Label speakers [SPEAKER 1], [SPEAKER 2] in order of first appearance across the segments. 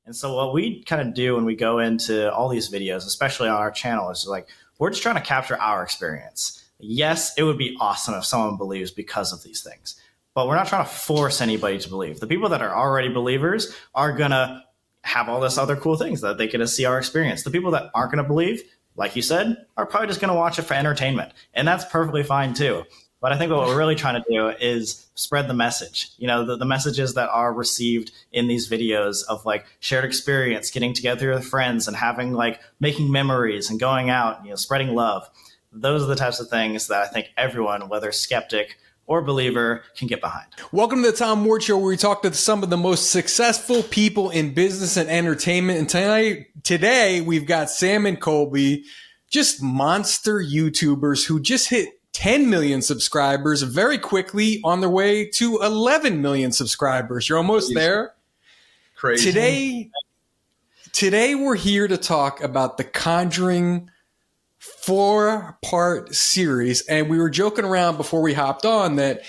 [SPEAKER 1] And so what we kind of do when we go into all these videos, especially on our channel, is like, we're just trying to capture our experience. Yes, it would be awesome if someone believes because of these things, but we're not trying to force anybody to believe. The people that are already believers are going to have all this other cool things that they get to see our experience. The people that aren't going to believe, like you said, are probably just going to watch it for entertainment. And that's perfectly fine too. But I think what we're really trying to do is spread the message, the messages that are received in these videos of like shared experience, getting together with friends and having like making memories and going out, spreading love. Those are the types of things that I think everyone, whether skeptic or believer, can get behind.
[SPEAKER 2] Welcome to the Tom Ward Show, where we talk to some of the most successful people in business and entertainment. And today we've got Sam and Colby, just monster YouTubers who just hit 10 million subscribers very quickly, on their way to 11 million subscribers. You're almost there.
[SPEAKER 3] Crazy.
[SPEAKER 2] Today we're here to talk about the Conjuring 4-part series. And we were joking around before we hopped on that,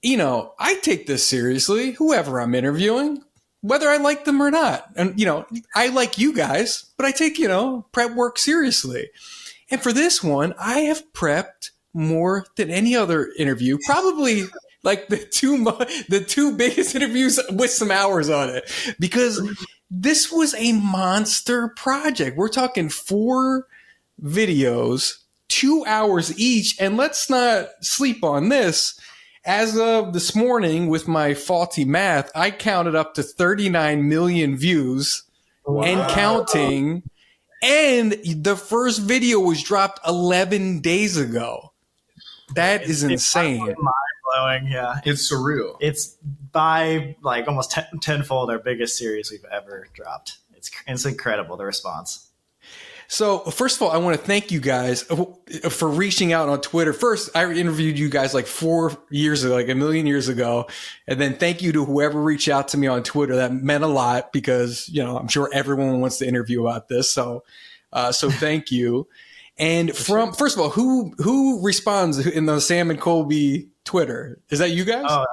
[SPEAKER 2] I take this seriously, whoever I'm interviewing, whether I like them or not. And, I like you guys, but I take, prep work seriously. And for this one, I have prepped more than any other interview, probably like the two biggest interviews with some hours on it, because this was a monster project. We're talking 4 videos, 2 hours each. And let's not sleep on this. As of this morning, with my faulty math, I counted up to 39 million views. Wow. And counting. And the first video was dropped 11 days ago. That is insane.
[SPEAKER 1] It's mind-blowing, yeah.
[SPEAKER 3] It's surreal.
[SPEAKER 1] It's by like almost tenfold our biggest series we've ever dropped. It's incredible, the response.
[SPEAKER 2] So first of all, I want to thank you guys for reaching out on Twitter. First, I interviewed you guys like 4 years ago, like a million years ago. And then thank you to whoever reached out to me on Twitter. That meant a lot because, I'm sure everyone wants to interview about this. So thank you. And first of all, who responds in the Sam and Colby Twitter? Is that you guys?
[SPEAKER 1] Oh,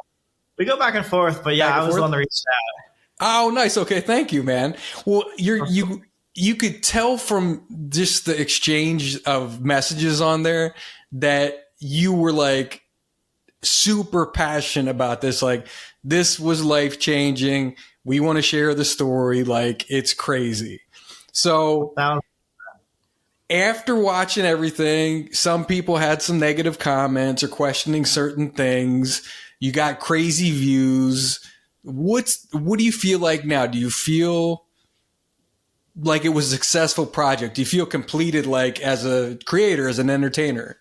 [SPEAKER 1] we go back and forth, but yeah, I was the one that reached out.
[SPEAKER 2] Oh, nice. Okay, thank you, man. Well, you could tell from just the exchange of messages on there that you were like super passionate about this. Like, this was life changing. We want to share the story. Like, it's crazy. So after watching everything, some people had some negative comments or questioning certain things. You got crazy views. What do you feel like now? Do you feel like it was a successful project? Do you feel completed, like as a creator, as an entertainer?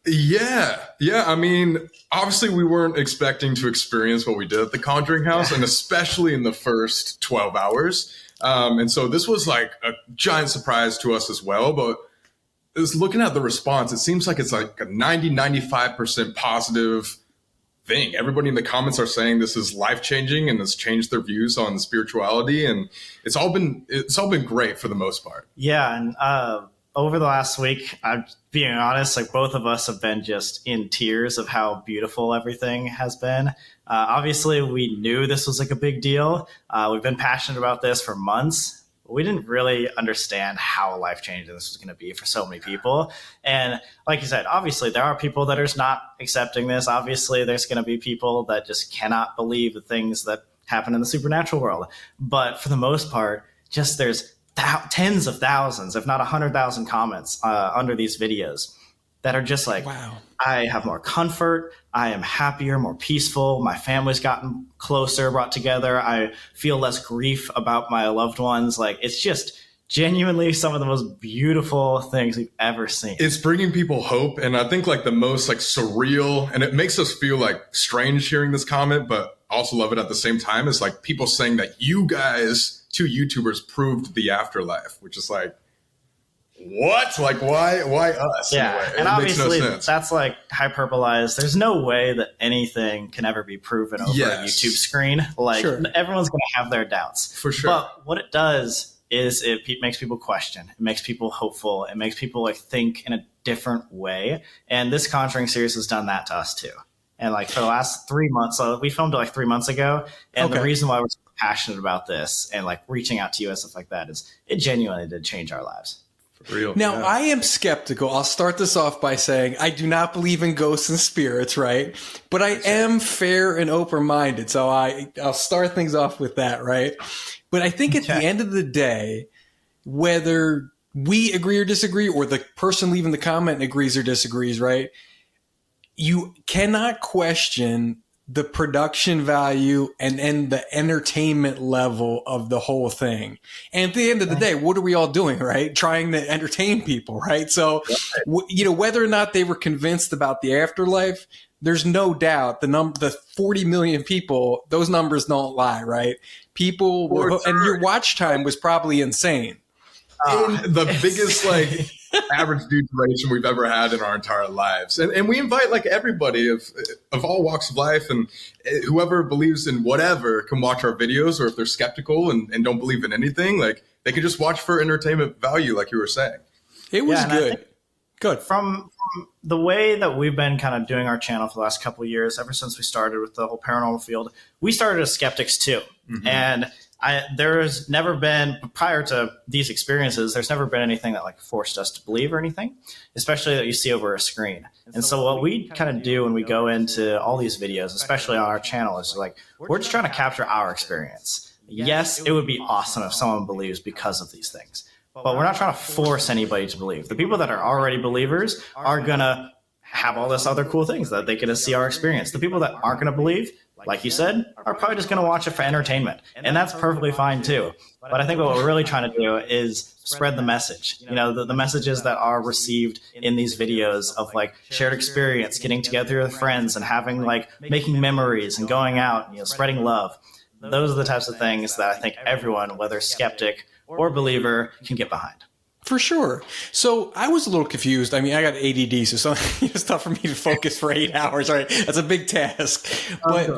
[SPEAKER 3] Yeah. I mean, obviously we weren't expecting to experience what we did at the Conjuring House, and especially in the first 12 hours. And so this was like a giant surprise to us as well. But looking at the response, it seems like it's like a 90-95% positive thing. Everybody in the comments are saying this is life-changing and has changed their views on spirituality. And it's all been great for the most part.
[SPEAKER 1] Yeah. And over the last week, I'm being honest, like both of us have been just in tears of how beautiful everything has been. Obviously, we knew this was like a big deal. We've been passionate about this for months. But we didn't really understand how life-changing this was going to be for so many people. And like you said, obviously, there are people that are just not accepting this. Obviously, there's going to be people that just cannot believe the things that happen in the supernatural world. But for the most part, just there's tens of thousands, if not 100,000 comments under these videos that are just like, wow, I have more comfort. I am happier, more peaceful. My family's gotten closer, brought together. I feel less grief about my loved ones. Like, it's just genuinely some of the most beautiful things we've ever seen.
[SPEAKER 3] It's bringing people hope. And I think like the most like surreal, and it makes us feel like strange hearing this comment, but also love it at the same time, is like people saying that you guys, 2 YouTubers, proved the afterlife, which is like, what? Like, why us?
[SPEAKER 1] Yeah, and obviously that's like hyperbolized. There's no way that anything can ever be proven over a YouTube screen. Like, everyone's going to have their doubts.
[SPEAKER 3] For sure.
[SPEAKER 1] But what it does is it makes people question. It makes people hopeful. It makes people like think in a different way. And this Conjuring series has done that to us too. And like for the last 3 months, so we filmed it like 3 months ago. And the reason why we're so passionate about this and like reaching out to you and stuff like that it genuinely did change our lives.
[SPEAKER 3] For real.
[SPEAKER 2] Now, I am skeptical. I'll start this off by saying I do not believe in ghosts and spirits, right? But I am fair and open-minded, so I'll start things off with that, right? But I think at the end of the day, whether we agree or disagree, or the person leaving the comment agrees or disagrees, right? You cannot question the production value and the entertainment level of the whole thing. And at the end of the day, what are we all doing, right? Trying to entertain people, right? So, whether or not they were convinced about the afterlife, there's no doubt the 40 million people, those numbers don't lie, right? People were, and your watch time was probably insane.
[SPEAKER 3] In the biggest average view duration we've ever had in our entire lives, and we invite everybody of all walks of life, and whoever believes in whatever can watch our videos, or if they're skeptical and don't believe in anything, they can just watch for entertainment value, like you were saying.
[SPEAKER 2] It was good.
[SPEAKER 1] From the way that we've been kind of doing our channel for the last couple of years, ever since we started with the whole paranormal field, we started as skeptics too, and there's never been, prior to these experiences, there's never been anything that forced us to believe or anything, especially that you see over a screen. And so what we kind of do when we go into all these videos, especially on our channel, is we're just trying to capture our experience. Yes, it would be awesome if someone believes because of these things, but we're not trying to force anybody to believe. The people that are already believers are going to have all this other cool things that they get to see our experience. The people that aren't going to believe, like you said, are probably just going to watch it for entertainment. And that's perfectly fine too. But I think what we're really trying to do is spread the message. The messages that are received in these videos of shared experience, getting together with friends and having making memories and going out, spreading love. Those are the types of things that I think everyone, whether skeptic or believer, can get behind.
[SPEAKER 2] For sure. So I was a little confused. I mean, I got ADD, so it's tough for me to focus for 8 hours. Right? That's a big task. But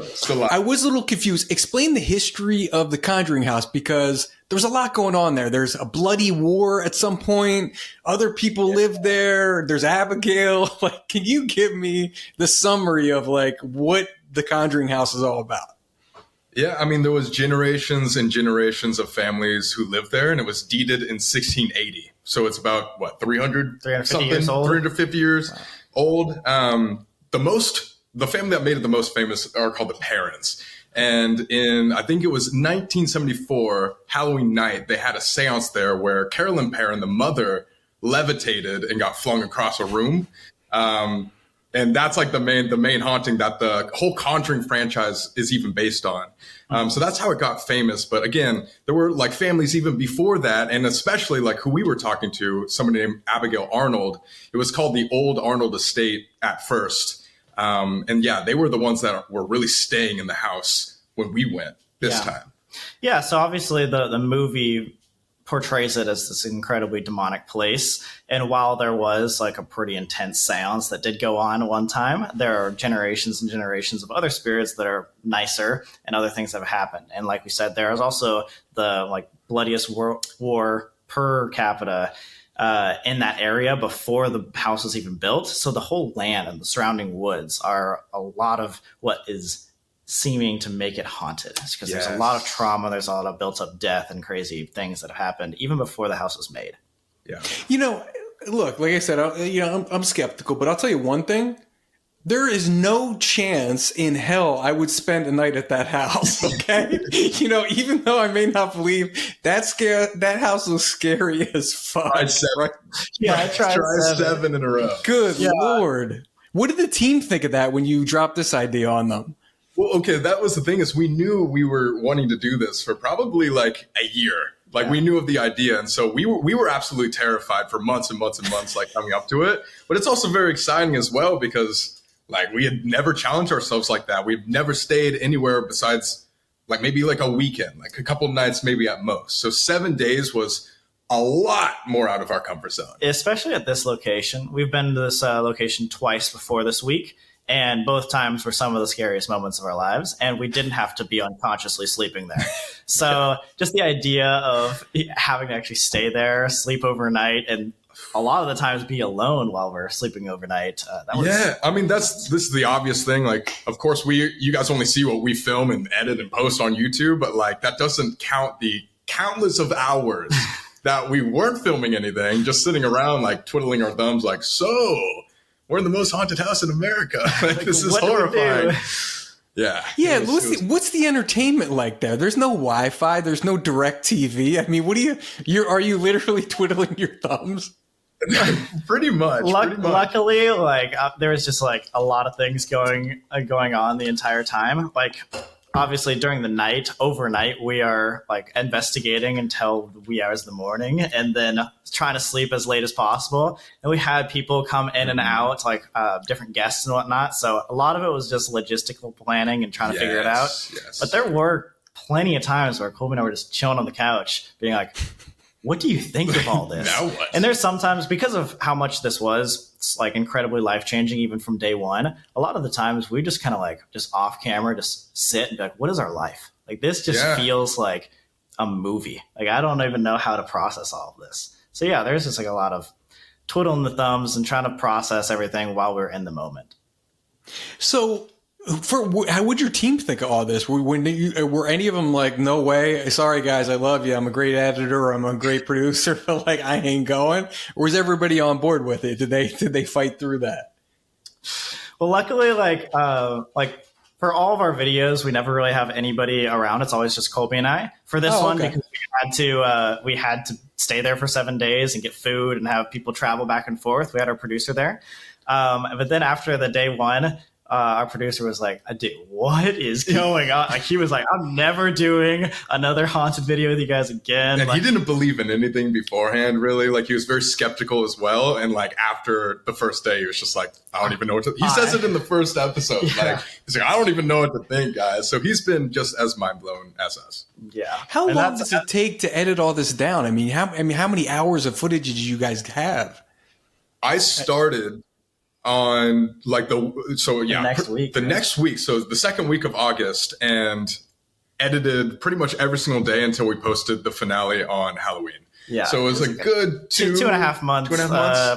[SPEAKER 2] I was a little confused. Explain the history of the Conjuring house, because there's a lot going on there. There's a bloody war at some point. Other people live there. There's Abigail. Can you give me the summary of what the Conjuring house is all about?
[SPEAKER 3] Yeah, I mean, there was generations and generations of families who lived there, and it was deeded in 1680. So it's about, 350 years old? 350 years old. The family that made it the most famous are called the Parents. And I think it was 1974, Halloween night, they had a seance there where Carolyn Perrin, the mother, levitated and got flung across a room. And that's the main haunting that the whole Conjuring franchise is even based on. So that's how it got famous. But again, there were families even before that, and especially who we were talking to, somebody named Abigail Arnold. It was called the Old Arnold Estate at first. And yeah, they were the ones that were really staying in the house when we went this time.
[SPEAKER 1] Yeah, so obviously the movie portrays it as this incredibly demonic place. And while there was a pretty intense seance that did go on one time, there are generations and generations of other spirits that are nicer and other things that have happened. And like we said, there is also the bloodiest war per capita in that area before the house was even built. So the whole land and the surrounding woods are a lot of what is seeming to make it haunted, because there's a lot of trauma, there's a lot of built up death and crazy things that have happened even before the house was made.
[SPEAKER 3] Yeah.
[SPEAKER 2] Look, like I said, I'm skeptical, but I'll tell you one thing. There is no chance in hell I would spend a night at that house. Okay. Even though I may not believe that house was scary as fuck.
[SPEAKER 3] Right?
[SPEAKER 1] Yeah. I tried
[SPEAKER 3] 7 in a row.
[SPEAKER 2] Good Lord. What did the team think of that when you dropped this idea on them?
[SPEAKER 3] Well, okay, that was the thing, is we knew we were wanting to do this for probably a year. We knew of the idea. And so we were absolutely terrified for months and months and months, coming up to it. But it's also very exciting as well, because we had never challenged ourselves like that. We've never stayed anywhere besides maybe a weekend, a couple nights, maybe at most. So 7 days was a lot more out of our comfort zone.
[SPEAKER 1] Especially at this location. We've been to this location twice before this week. And both times were some of the scariest moments of our lives. And we didn't have to be unconsciously sleeping there. So just the idea of having to actually stay there, sleep overnight, and a lot of the times be alone while we're sleeping overnight.
[SPEAKER 3] I mean, this is the obvious thing. Like, of course, you guys only see what we film and edit and post on YouTube, but like that doesn't count the countless of hours that we weren't filming anything, just sitting around like twiddling our thumbs, like, so we're in the most haunted house in America. Like, this is horrifying. Yeah.
[SPEAKER 2] Yeah. What's the entertainment like there? There's no Wi-Fi. There's no direct TV. I mean, are you literally twiddling your thumbs?
[SPEAKER 3] Pretty much.
[SPEAKER 1] Luckily, like there was just like a lot of things going on the entire time. Like, obviously during the night, overnight, we are like investigating until the wee hours of the morning and then trying to sleep as late as possible. And we had people come in and out, like different guests and whatnot. So a lot of it was just logistical planning and trying to figure it out. Yes. But there were plenty of times where Colby and I were just chilling on the couch being like, what do you think of all this?
[SPEAKER 3] Now what?
[SPEAKER 1] And there's sometimes, because of how much this was, it's like incredibly life-changing even from day one, a lot of the times we just kind of like just off camera just sit and be like, what is our life? Like, this just feels like a movie. Like, I don't even know how to process all of this. So yeah, there's just like a lot of twiddling the thumbs and trying to process everything while we're in the moment.
[SPEAKER 2] So how would your team think of all this? Were any of them like, no way, sorry guys, I love you, I'm a great editor, or I'm a great producer, but like I ain't going? Or was everybody on board with it? Did they fight through that?
[SPEAKER 1] Well, luckily, like for all of our videos, we never really have anybody around. It's always just Colby and I. For this one, because we had to stay there for 7 days and get food and have people travel back and forth. We had our producer there. But then after the day one, our producer was like, dude, what is going on? Like, he was like, I'm never doing another haunted video with you guys again.
[SPEAKER 3] And
[SPEAKER 1] like,
[SPEAKER 3] he didn't believe in anything beforehand, really. Like, he was very skeptical as well. And like after the first day, he was just like, I don't even know what to. He says it in the first episode. Yeah. Like, he's like, I don't even know what to think, guys. So he's been just as mind blown as us.
[SPEAKER 1] Yeah.
[SPEAKER 2] How long does it take to edit all this down? I mean, how many hours of footage did you guys have?
[SPEAKER 3] I started on like the next week, so the second week of August, and edited pretty much every single day until we posted the finale on Halloween.
[SPEAKER 1] Yeah,
[SPEAKER 3] so it was a good two and a half months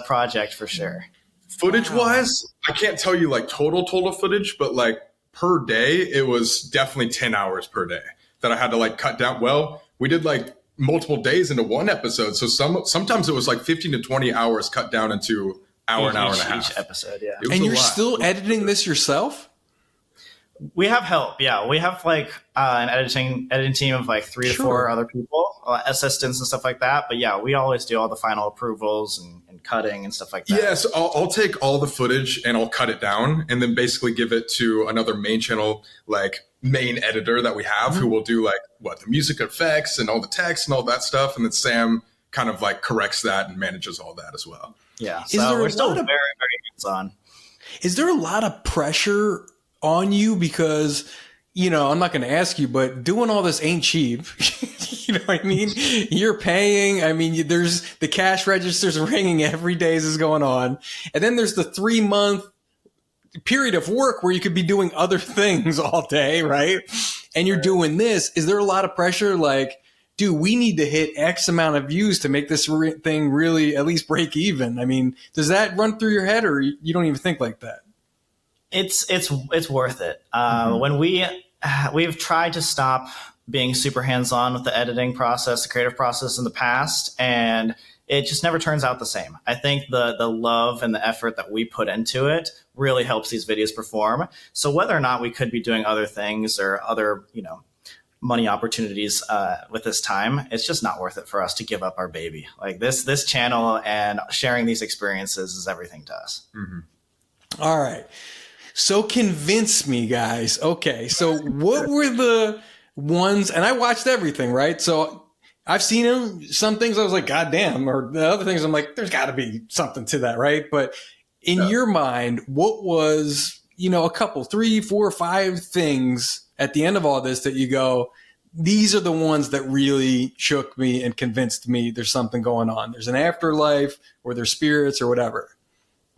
[SPEAKER 1] project for sure.
[SPEAKER 3] Footage wise, I can't tell you like total footage, but like per day, it was definitely 10 hours per day that I had to like cut down. Well, we did like multiple days into one episode, so sometimes it was like 15 to 20 hours cut down into hour and a half
[SPEAKER 1] each episode. Yeah,
[SPEAKER 2] and you're still editing this yourself?
[SPEAKER 1] We have help. Yeah, we have like an editing team of like 3 to 4 other people, assistants and stuff like that. But yeah, we always do all the final approvals and cutting and stuff like that.
[SPEAKER 3] Yeah, so I'll take all the footage and I'll cut it down and then basically give it to another main channel, like main editor that we have, who will do like the music effects and all the text and all that stuff, and then Sam kind of like corrects that and manages all that as well.
[SPEAKER 1] Yeah, so we're still very, very hands-on.
[SPEAKER 2] Is there a lot of pressure on you? Because, you know, I'm not going to ask you, but doing all this ain't cheap. You know what I mean? You're paying. I mean, there's the cash registers ringing every day as is going on. And then there's the 3-month period of work where you could be doing other things all day, right? And you're doing this. Is there a lot of pressure? Like, dude, we need to hit X amount of views to make this thing really at least break even. I mean, does that run through your head, or you don't even think like that?
[SPEAKER 1] It's worth it. When we've tried to stop being super hands-on with the editing process, the creative process in the past, and it just never turns out the same. I think the love and the effort that we put into it really helps these videos perform. So whether or not we could be doing other things or other, money opportunities with this time, it's just not worth it for us to give up our baby. Like this channel and sharing these experiences is everything to us.
[SPEAKER 3] Mm-hmm.
[SPEAKER 2] All right. So convince me, guys. Okay. So what were the ones, and I watched everything, right? So I've seen them. Some things I was like, God damn. Or the other things I'm like, there's got to be something to that, right? But in your mind, what was, a couple, 3, 4, 5 things at the end of all this that you go, these are the ones that really shook me and convinced me there's something going on. There's an afterlife, or there's spirits or whatever.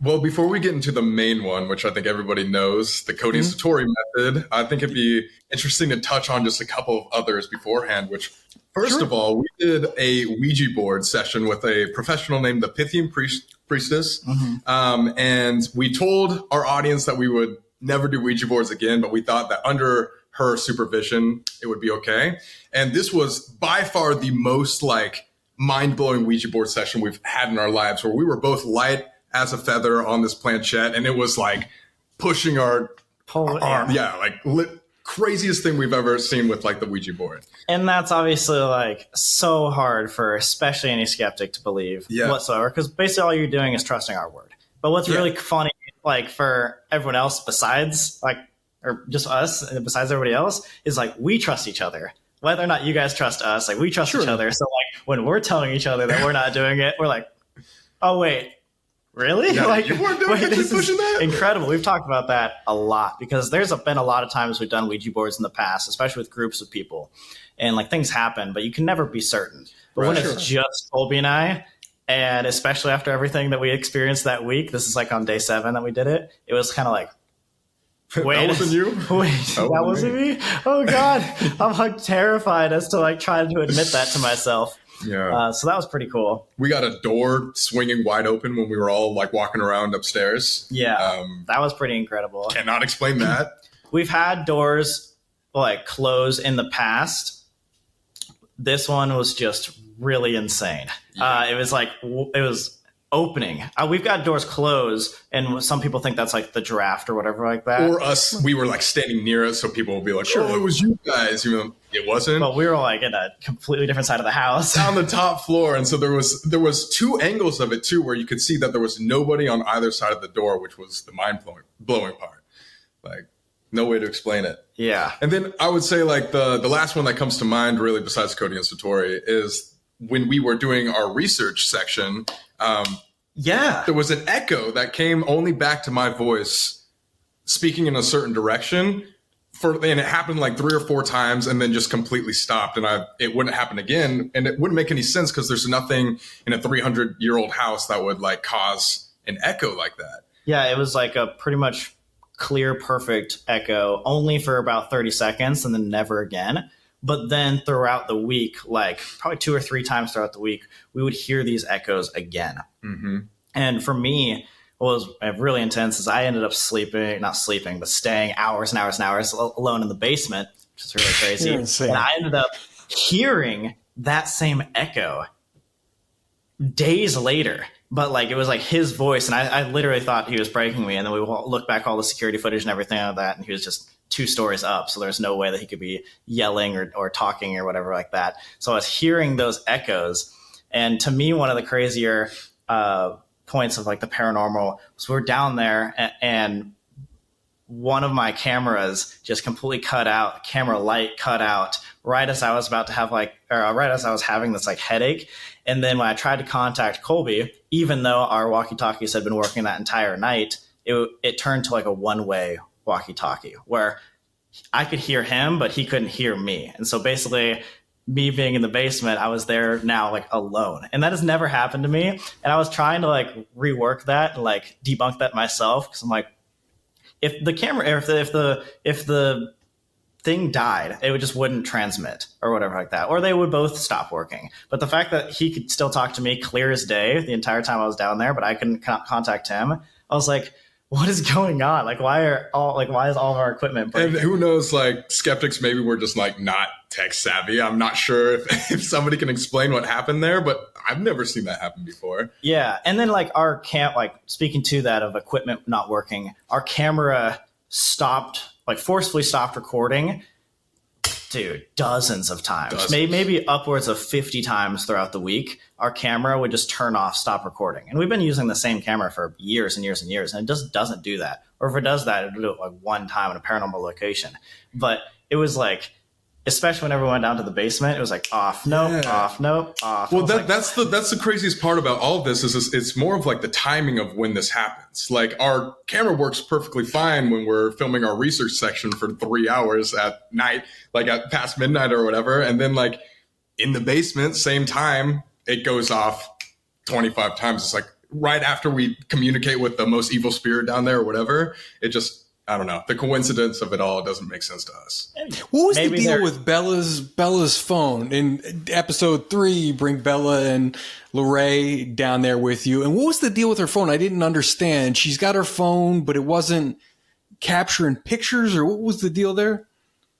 [SPEAKER 3] Well, before we get into the main one, which I think everybody knows, the Cody and Satori method, I think it'd be interesting to touch on just a couple of others beforehand, which First of all, we did a Ouija board session with a professional named the Pythian Priestess. And we told our audience that we would never do Ouija boards again, but we thought that under her supervision, it would be okay. And this was by far the most like mind-blowing Ouija board session we've had in our lives, where we were both light as a feather on this planchette, and it was like pushing our arm. Yeah, like craziest thing we've ever seen with like the Ouija board.
[SPEAKER 1] And that's obviously like so hard for especially any skeptic to believe whatsoever, because basically all you're doing is trusting our word. But what's really funny, like for everyone else besides like, or just us, and besides everybody else, is like we trust each other. Whether or not you guys trust us, like we trust each other. So like when we're telling each other that we're not doing it, we're like, oh wait, really?
[SPEAKER 3] Yeah,
[SPEAKER 1] like
[SPEAKER 3] you weren't doing it,
[SPEAKER 1] this
[SPEAKER 3] pushing
[SPEAKER 1] is
[SPEAKER 3] that?
[SPEAKER 1] incredible. We've talked about that a lot because there's been a lot of times we've done Ouija boards in the past, especially with groups of people, and like things happen, but you can never be certain. But when it's just Colby and I, and especially after everything that we experienced that week, this is like on day 7 that we did it. It was kind of like, wait,
[SPEAKER 3] that wasn't you?
[SPEAKER 1] Wait, that wasn't me? Oh God. I'm like terrified as to like trying to admit that to myself.
[SPEAKER 3] Yeah.
[SPEAKER 1] So that was pretty cool.
[SPEAKER 3] We got a door swinging wide open when we were all like walking around upstairs.
[SPEAKER 1] Yeah. That was pretty incredible.
[SPEAKER 3] Cannot explain that.
[SPEAKER 1] We've had doors like close in the past. This one was just really insane. It was like, it was opening. We've got doors closed, and some people think that's like the draft or whatever like that.
[SPEAKER 3] Or us, we were like standing near it, so people will be like, "Oh, it was you guys," even though it wasn't.
[SPEAKER 1] But we were like in a completely different side of the house,
[SPEAKER 3] on the top floor, and so there was 2 angles of it too, where you could see that there was nobody on either side of the door, which was the mind-blowing part. Like, no way to explain it.
[SPEAKER 1] Yeah.
[SPEAKER 3] And then I would say like the last one that comes to mind, really, besides Cody and Satori, is when we were doing our research section. There was an echo that came only back to my voice speaking in a certain direction and it happened like 3 or 4 times and then just completely stopped, and it wouldn't happen again, and it wouldn't make any sense because there's nothing in a 300-year-old house that would like cause an echo like that.
[SPEAKER 1] Yeah, it was like a pretty much clear, perfect echo only for about 30 seconds and then never again. But then throughout the week, like probably 2 or 3 times throughout the week, we would hear these echoes again. Mm-hmm. And for me, what was really intense is I ended up but staying hours and hours and hours alone in the basement, which is really crazy. And I ended up hearing that same echo days later. But like it was like his voice, and I literally thought he was breaking me. And then we looked back all the security footage and everything like that, and he was just 2 stories up, so there's no way that he could be yelling or talking or whatever like that. So I was hearing those echoes, and to me, one of the crazier points of like the paranormal was we're down there, and one of my cameras just completely cut out. Camera light cut out right as I was about to have right as I was having this like headache. And then when I tried to contact Colby, even though our walkie-talkies had been working that entire night, it turned to like a one-way walkie-talkie where I could hear him, but he couldn't hear me. And so basically me being in the basement, I was there now like alone, and that has never happened to me. And I was trying to like rework that and like debunk that myself. Cause I'm like, if the camera, if the thing died, it wouldn't transmit or whatever like that, or they would both stop working. But the fact that he could still talk to me clear as day the entire time I was down there, but I couldn't contact him, I was like, what is going on? Like, why is all of our equipment breaking?
[SPEAKER 3] And who knows, like skeptics maybe we're just like not tech savvy. I'm not sure if somebody can explain what happened there, but I've never seen that happen before.
[SPEAKER 1] Yeah. And then like our speaking to that of equipment not working, our camera forcefully stopped recording. Dude, dozens of times, maybe upwards of 50 times throughout the week, our camera would just turn off, stop recording. And we've been using the same camera for years and years and years, and it just doesn't do that. Or if it does that, it'll do it like one time in a paranormal location. But it was like, especially when everyone went down to the basement, it was like off, nope, off, nope, off.
[SPEAKER 3] Well, that's the craziest part about all of this is it's more of like the timing of when this happens. Like our camera works perfectly fine when we're filming our research section for 3 hours at night, like at past midnight or whatever. And then like in the basement, same time, it goes off 25 times. It's like right after we communicate with the most evil spirit down there or whatever, it just I don't know. The coincidence of it all doesn't make sense to us.
[SPEAKER 2] What was
[SPEAKER 1] Maybe
[SPEAKER 2] the deal
[SPEAKER 1] they're-
[SPEAKER 2] with Bella's phone? In episode 3, you bring Bella and Lorraine down there with you. And what was the deal with her phone? I didn't understand. She's got her phone, but it wasn't capturing pictures, or what was the deal there?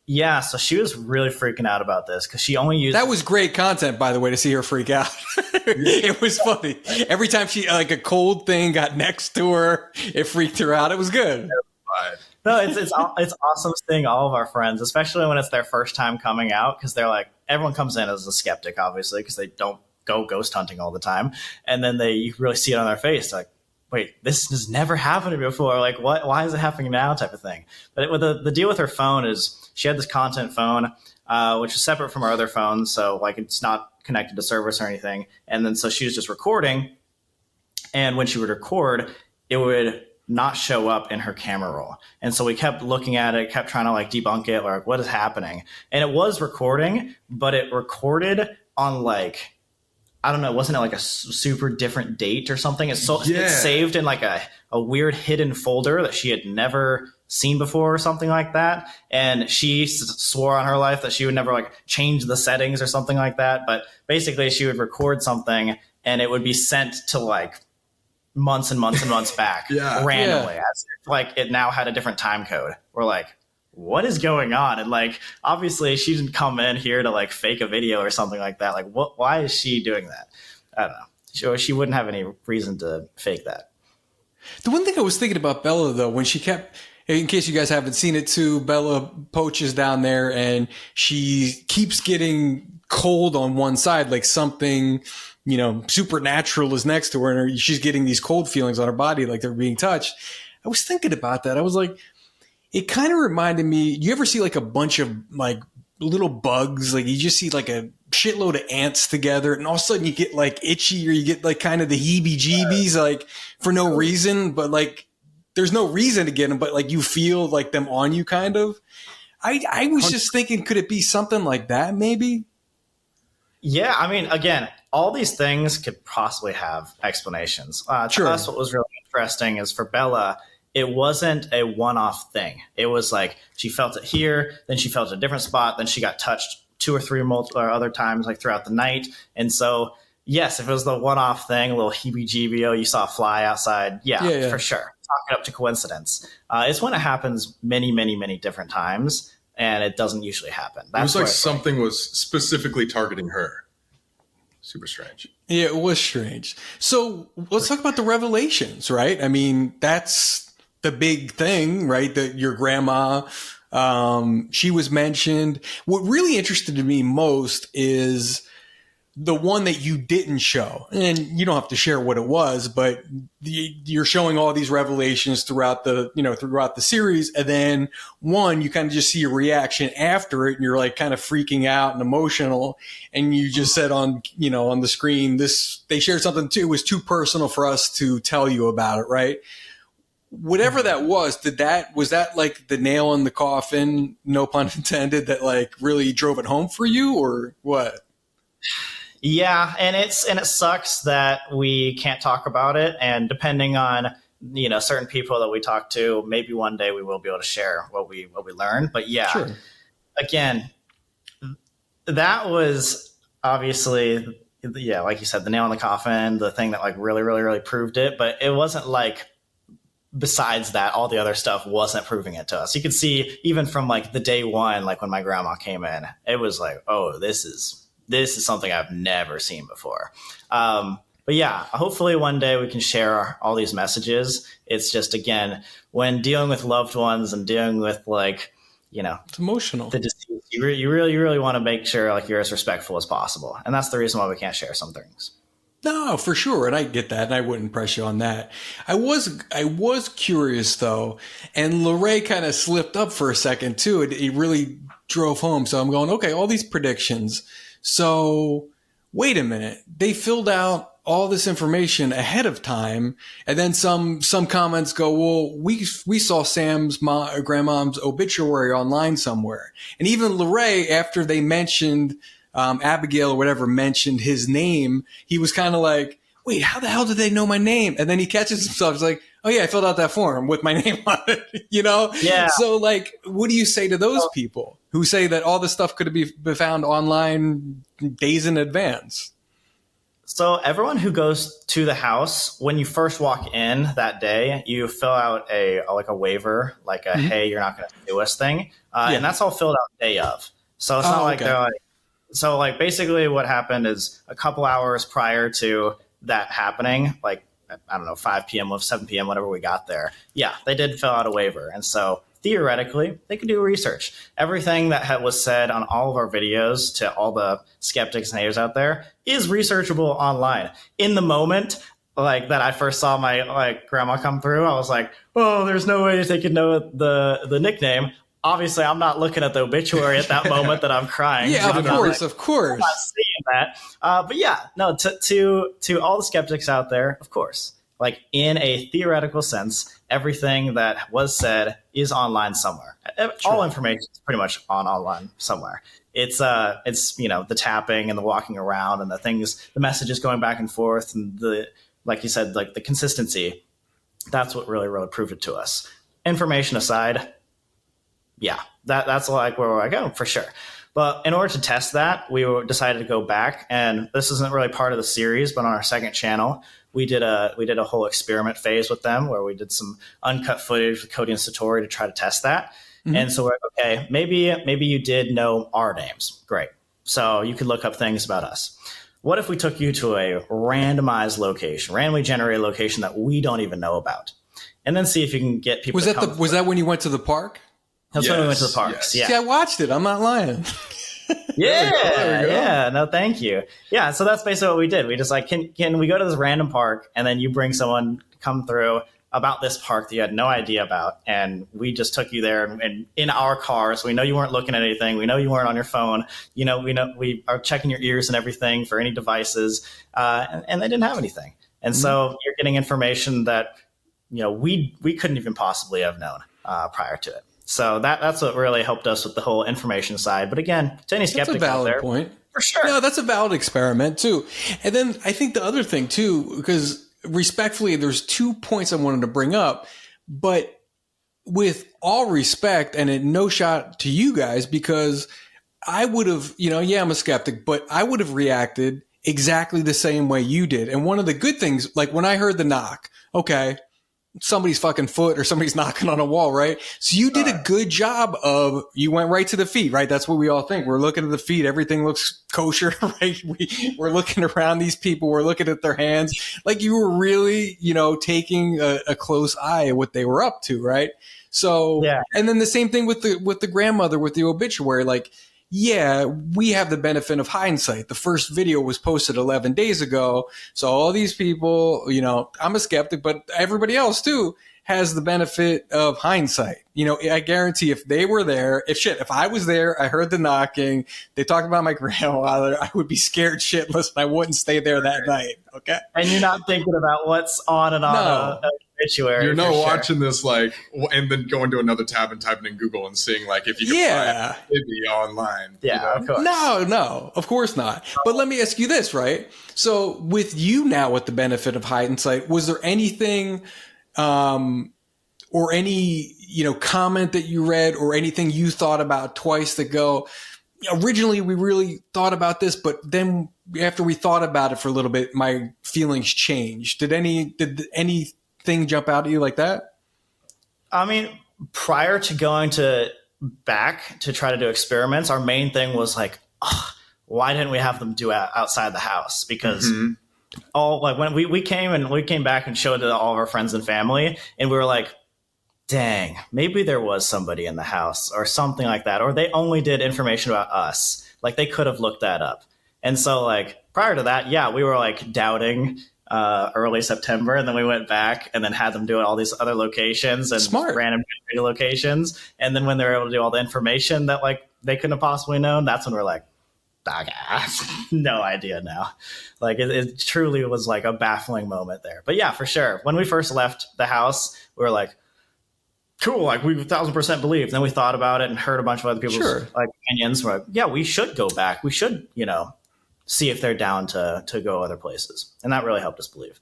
[SPEAKER 1] Yeah, so she was really freaking out about this because she only used
[SPEAKER 2] That was great content, by the way, to see her freak out. It was funny. Every time she, like, a cold thing got next to her, it freaked her out. It was good.
[SPEAKER 1] No, it's awesome seeing all of our friends, especially when it's their first time coming out, because they're like, everyone comes in as a skeptic, obviously, because they don't go ghost hunting all the time, and then you really see it on their face, like, wait, this has never happened to me before. Like, what? Why is it happening now? Type of thing. But with the deal with her phone is she had this content phone, which is separate from her other phone, so like it's not connected to service or anything. And then so she was just recording, and when she would record, it would not show up in her camera roll. And so we kept looking at it, kept trying to like debunk it, like what is happening? And it was recording, but it recorded on like, I don't know, wasn't it like a super different date or something? It's saved in like a weird hidden folder that she had never seen before or something like that. And she swore on her life that she would never like change the settings or something like that. But basically she would record something and it would be sent to like months and months and months back randomly. As if, like it now had a different time code. We're like, what is going on? And like, obviously she didn't come in here to like fake a video or something like that. Like why is she doing that? I don't know. She wouldn't have any reason to fake that.
[SPEAKER 2] The one thing I was thinking about Bella, though, when she kept, in case you guys haven't seen it too, Bella poaches down there and she keeps getting cold on one side, like something, you know, supernatural is next to her and she's getting these cold feelings on her body, like they're being touched. I was thinking about that. I was like, it kind of reminded me, you ever see like a bunch of like little bugs? Like you just see like a shitload of ants together and all of a sudden you get like itchy or you get like kind of the heebie-jeebies, like for no reason, but like there's no reason to get them, but like you feel like them on you kind of. I was just thinking, could it be something like that maybe?
[SPEAKER 1] Yeah, I mean, again, all these things could possibly have explanations.
[SPEAKER 2] Sure.
[SPEAKER 1] To us, what was really interesting is for Bella, it wasn't a one-off thing. It was like she felt it here, then she felt it a different spot, then she got touched 2 or 3 or other times like throughout the night. And so, yes, if it was the one-off thing, a little heebie-jeebie, you saw a fly outside, yeah, for sure. Chalk it up to coincidence. It's when it happens many, many, many different times, and it doesn't usually happen.
[SPEAKER 3] It was like something was specifically targeting her. Super strange.
[SPEAKER 2] Yeah, it was strange. So let's talk about the revelations, right? I mean, that's the big thing, right? That your grandma, she was mentioned. What really interested me most is the one that you didn't show, and you don't have to share what it was, but you're showing all these revelations throughout the series. And then one, you kind of just see a reaction after it and you're like kind of freaking out and emotional. And you just said on the screen, they shared something too, it was too personal for us to tell you about it. Right. Whatever that was that like the nail in the coffin, no pun intended, that like really drove it home for you or what?
[SPEAKER 1] Yeah, and it sucks that we can't talk about it. And depending on certain people that we talk to, maybe one day we will be able to share what we learned. But yeah, sure. Again, that was obviously like you said, the nail in the coffin, the thing that like really, really, really proved it. But it wasn't like besides that, all the other stuff wasn't proving it to us. You could see even from like the day one, like when my grandma came in, it was like, oh, this is something I've never seen before. But yeah, hopefully one day we can share all these messages. It's just, again, when dealing with loved ones and dealing with like,
[SPEAKER 2] it's emotional.
[SPEAKER 1] The deceased, you really, really want to make sure like you're as respectful as possible. And that's the reason why we can't share some things.
[SPEAKER 2] No, for sure. And I get that. And I wouldn't press you on that. I was curious though. And Lorraine kind of slipped up for a second too. It really drove home. So I'm going, okay, all these predictions. So wait a minute. They filled out all this information ahead of time. And then some comments go, well, we saw Sam's grandmom's obituary online somewhere. And even Lorraine, after they mentioned, Abigail or whatever mentioned his name, he was kind of like, wait, how the hell did they know my name? And then he catches himself. He's like, oh yeah, I filled out that form with my name on it, you know?
[SPEAKER 1] Yeah.
[SPEAKER 2] So like, what do you say to those people who say that all this stuff could be found online days in advance?
[SPEAKER 1] So everyone who goes to the house, when you first walk in that day, you fill out a waiver, like a, hey, you're not going to sue us thing. And that's all filled out day of. So it's not like they're like, so like basically what happened is a couple hours prior to that happening, like, I don't know, 5 p.m. or 7 p.m., whatever we got there. Yeah, they did fill out a waiver. And so theoretically, they could do research. Everything that was said on all of our videos to all the skeptics and haters out there is researchable online. In the moment, like that I first saw my like grandma come through, I was like, oh, there's no way they could know the nickname. Obviously, I'm not looking at the obituary at that moment that I'm crying.
[SPEAKER 2] Yeah, of course.
[SPEAKER 1] I'm not seeing that. But yeah, no, to all the skeptics out there, of course, like in a theoretical sense, everything that was said is online somewhere. All information is pretty much online somewhere. It's the tapping and the walking around and the messages going back and forth and like you said, like the consistency. That's what really proved it to us. Information aside, yeah, that's like where we're like, for sure. But in order to test that, we decided to go back, and this isn't really part of the series, but on our second channel, we did a whole experiment phase with them where we did some uncut footage with Cody and Satori to try to test that. Mm-hmm. And so we're like, okay, maybe you did know our names. Great. So you could look up things about us. What if we took you to a randomized location, randomly generated location that we don't even know about, and then see if you can get people.
[SPEAKER 2] Was that when you went to the park?
[SPEAKER 1] That's when we went to the parks. Yes. Yeah.
[SPEAKER 2] See, I watched it. I'm not lying.
[SPEAKER 1] Yeah. No, thank you. Yeah. So that's basically what we did. We just like, can we go to this random park and then you bring someone come through about this park that you had no idea about. And we just took you there and in our car. So we know you weren't looking at anything. We know you weren't on your phone. We know we are checking your ears and everything for any devices. And they didn't have anything. And so you're getting information that, we couldn't even possibly have known prior to it. So that's what really helped us with the whole information side. But again, to any skeptic
[SPEAKER 2] that's a valid
[SPEAKER 1] out there,
[SPEAKER 2] point.
[SPEAKER 1] For sure.
[SPEAKER 2] No, that's a valid experiment too. And then I think the other thing too, because respectfully, there's 2 points I wanted to bring up, but with all respect and no shot to you guys, because I would have, I'm a skeptic, but I would have reacted exactly the same way you did. And one of the good things, like when I heard the knock, okay, somebody's fucking foot or somebody's knocking on a wall, right? So you did a good job you went right to the feet, right? That's what we all think. We're looking at the feet. Everything looks kosher, right? We're looking around these people. We're looking at their hands. Like you were really, taking a close eye at what they were up to, right? So, yeah. And then the same thing with the grandmother, with the obituary, like, yeah, we have the benefit of hindsight. The first video was posted 11 days ago. So all these people, I'm a skeptic, but everybody else too has the benefit of hindsight. I guarantee if they were there, if I was there, I heard the knocking, they talked about my grandfather, I would be scared shitless and I wouldn't stay there that night. Okay.
[SPEAKER 1] And you're not thinking about what's on and on a obituary.
[SPEAKER 3] You're not watching this and then going to another tab and typing in Google and seeing if you can find it online.
[SPEAKER 1] Yeah, of course.
[SPEAKER 2] No, of course not. But let me ask you this, right? So with you now with the benefit of hindsight, was there anything or any, comment that you read or anything you thought about twice that go, originally we really thought about this, but then after we thought about it for a little bit, my feelings changed. Did anything jump out at you like that?
[SPEAKER 1] I mean, prior to going back to try to do experiments, our main thing was like, why didn't we have them do it outside the house? Because when we came back and showed it to all of our friends and family, and we were like, dang, maybe there was somebody in the house or something like that. Or they only did information about us. Like they could have looked that up. And so prior to that, yeah, we were doubting early September. And then we went back and then had them do all these other locations and random locations. And then when they were able to do all the information that they couldn't have possibly known, that's when we're like, I have no idea now. It truly was a baffling moment there. But yeah, for sure. When we first left the house, we were like, cool, we 1,000% believe. Then we thought about it and heard a bunch of other people's opinions. We're like, yeah, we should go back. We should, see if they're down to go other places. And that really helped us believe.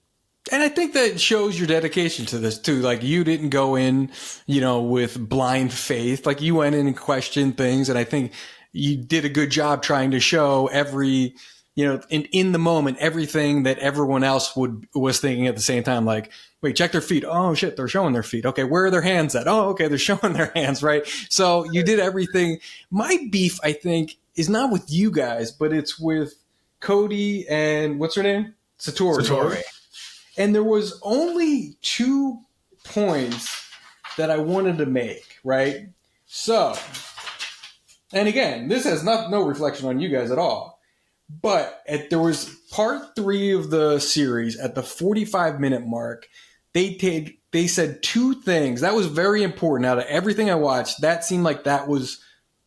[SPEAKER 2] And I think that shows your dedication to this too. Like you didn't go in, with blind faith. Like you went in and questioned things. And I think you did a good job trying to show every, in the moment, everything that everyone else was thinking at the same time. Like, wait, check their feet. Oh shit, they're showing their feet. Okay, where are their hands at? Oh, okay, they're showing their hands, right? So you did everything. My beef, I think, is not with you guys, but it's with Cody and what's her name? Satori. And there was only 2 points that I wanted to make, right? So, and again, this has no reflection on you guys at all. But there was part 3 of the series at the 45-minute mark. They said 2 things. That was very important. Out of everything I watched, that seemed like that was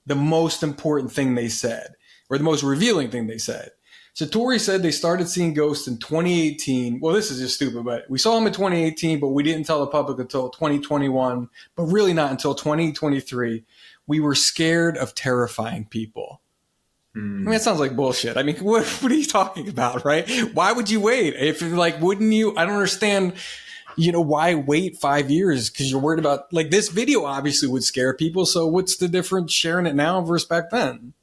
[SPEAKER 2] the most important thing they said, or the most revealing thing they said. Satori said they started seeing ghosts in 2018. Well, this is just stupid, but we saw them in 2018, but we didn't tell the public until 2021, but really not until 2023. We were scared of terrifying people. I mean, that sounds like bullshit. I mean, what are you talking about, right? Why would you wait? Wouldn't you? I don't understand, why wait 5 years? Because you're worried about, this video obviously would scare people. So what's the difference sharing it now versus back then?